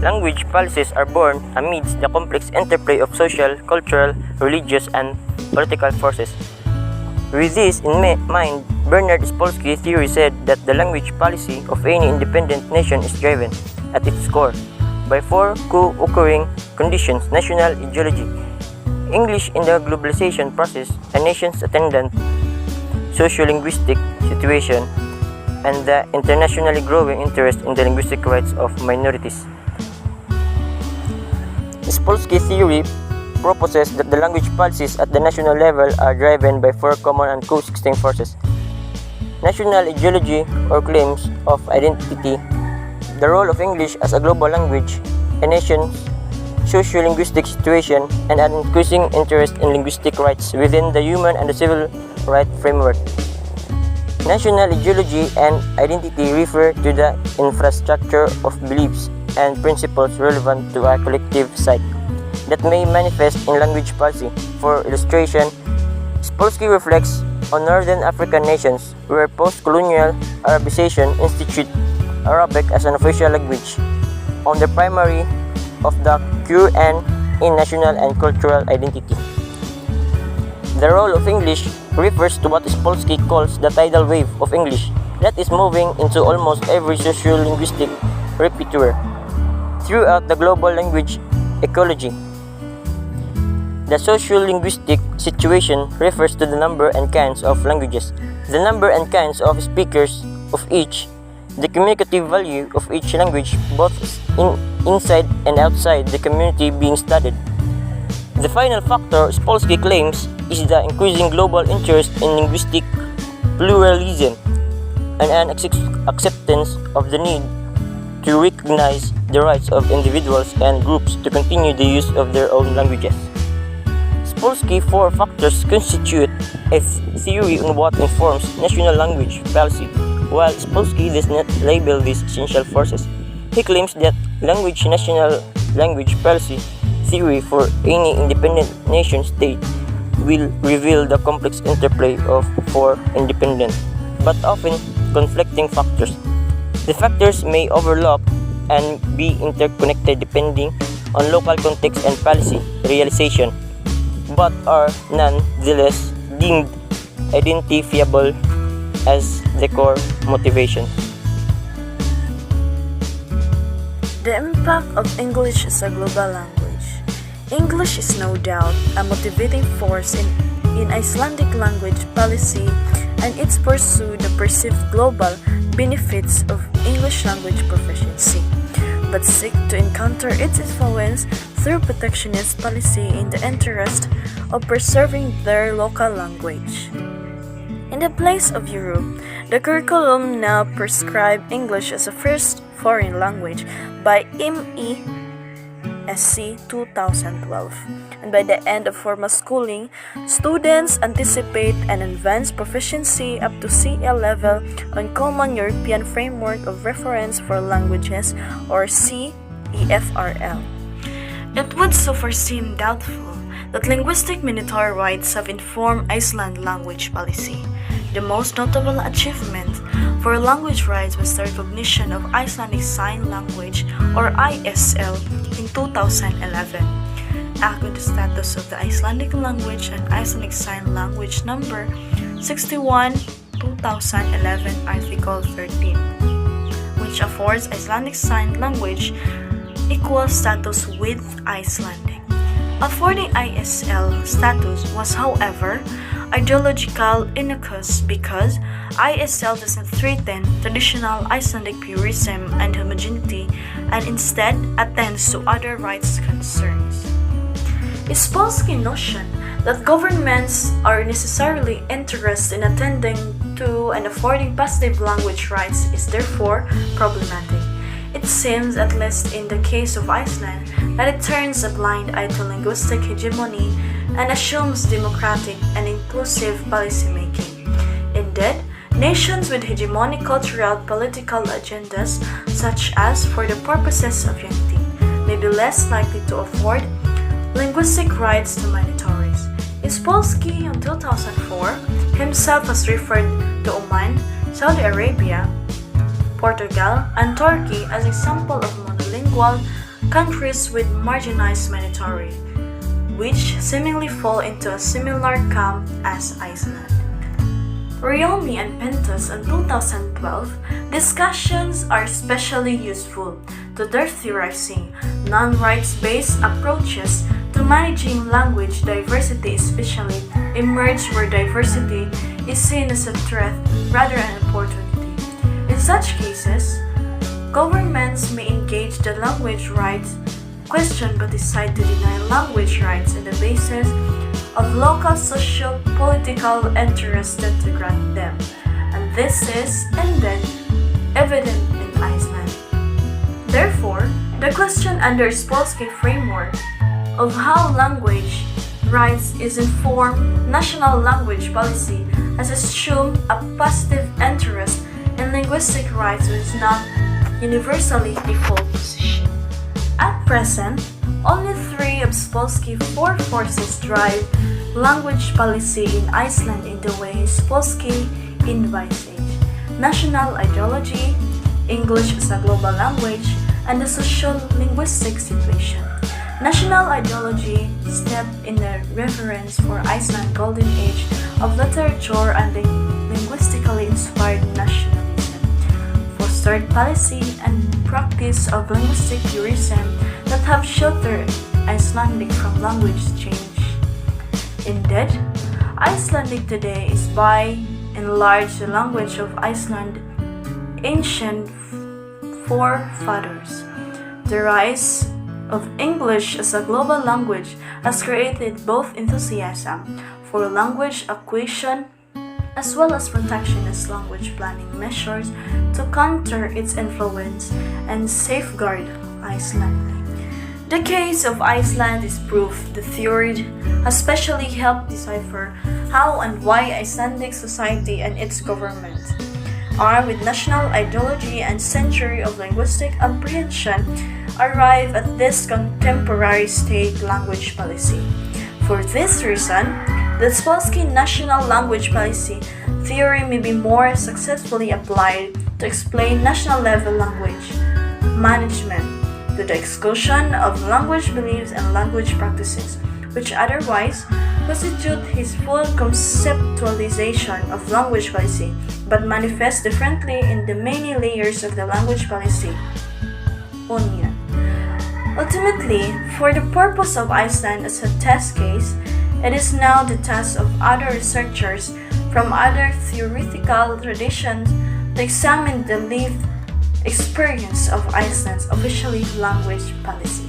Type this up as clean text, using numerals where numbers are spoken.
Language policies are born amidst the complex interplay of social, cultural, religious, and political forces. With this in mind, Bernard Spolsky's theory said that the language policy of any independent nation is driven, at its core, by four co-occurring conditions: national ideology, English in the globalization process, a nation's attendant socio-linguistic situation, and the internationally growing interest in the linguistic rights of minorities. Spolsky's theory proposes that the language policies at the national level are driven by four common and coexisting forces: national ideology or claims of identity, the role of English as a global language, a nation's socio-linguistic situation, and an increasing interest in linguistic rights within the human and the civil right framework. National ideology and identity refer to the infrastructure of beliefs and principles relevant to a collective psyche that may manifest in language policy. For illustration, Spolsky reflects on northern African nations where post-colonial Arabization instituted Arabic as an official language on the primary of the QN in national and cultural identity. The role of English refers to what Spolsky calls the tidal wave of English that is moving into almost every socio-linguistic repertoire throughout the global language ecology. The socio-linguistic situation refers to the number and kinds of languages, the number and kinds of speakers of each, the communicative value of each language both inside and outside the community being studied. The final factor, Spolsky claims, is the increasing global interest in linguistic pluralism and an acceptance of the need to recognize the rights of individuals and groups to continue the use of their own languages. Spolsky's four factors constitute a theory on what informs national language policy. While Spolsky does not label these essential forces, he claims that national language policy theory for any independent nation state will reveal the complex interplay of four independent but often conflicting factors. The factors may overlap and be interconnected depending on local context and policy realization, but are nonetheless deemed identifiable as the core motivation. The impact of English as a global language. English is no doubt a motivating force in Icelandic language policy and its pursuit the perceived global benefits of English language proficiency, but seek to encounter its influence through protectionist policy in the interest of preserving their local language. In the place of Europe, the curriculum now prescribes English as a first foreign language by MESC 2012, and by the end of formal schooling, students anticipate an advanced proficiency up to CL level on Common European Framework of Reference for Languages, or CEFRL. It would so far seem doubtful that linguistic minority rights have informed Iceland's language policy. The most notable achievement for language rights was the recognition of Icelandic Sign Language, or ISL, in 2011. According to the status of the Icelandic language and Icelandic Sign Language number 61 2011 Article 13, which affords Icelandic Sign Language equal status with Icelandic. Affording ISL status was, however, ideological innocuous because ISL does not threaten traditional Icelandic purism and homogeneity and instead attends to other rights concerns. Spolsky's notion that governments are necessarily interested in attending to and affording positive language rights is therefore problematic. It seems, at least in the case of Iceland, that it turns a blind eye to linguistic hegemony and assumes democratic and inclusive policymaking. Indeed, nations with hegemonic cultural political agendas, such as for the purposes of unity, may be less likely to afford linguistic rights to minorities. Spolsky, in 2004, himself has referred to Oman, Saudi Arabia, Portugal, and Turkey as example of monolingual countries with marginalized minority, which seemingly fall into a similar camp as Iceland. Riomi and Pentos in 2012, discussions are especially useful to their theorizing non-rights-based approaches to managing language diversity, especially emerge where diversity is seen as a threat rather than an opportunity. In such cases, governments may engage the language rights question but decide to deny language rights on the basis of local socio-political interests than to grant them, and this is indeed evident in Iceland. Therefore, the question under Spolsky's framework of how language rights is informed national language policy has assumed a positive interest in linguistic rights which is not universally default position. At present, only 3 of Spolsky's 4 forces drive language policy in Iceland in the way Spolsky envisaged: national ideology, English as a global language, and the social-linguistic situation. National ideology stepped in the reference for Iceland's golden age of literature and linguistically inspired nationalism, fostered policy and practice of linguistic purism that have sheltered Icelandic from language change. Indeed, Icelandic today is by and large the language of Iceland's ancient forefathers. The rise of English as a global language has created both enthusiasm for language acquisition as well as protectionist language planning measures to counter its influence and safeguard Iceland. The case of Iceland is proof the theory has specially helped decipher how and why Icelandic society and its government are, with national ideology and century of linguistic apprehension, arrive at this contemporary state language policy. For this reason, the Spolsky national language policy theory may be more successfully applied to explain national level language management to the exclusion of language beliefs and language practices, which otherwise constitute his full conceptualization of language policy, but manifest differently in the many layers of the language policy onion. Ultimately, for the purpose of Iceland as a test case, it is now the task of other researchers from other theoretical traditions to examine the lived experience of Iceland's official language policy.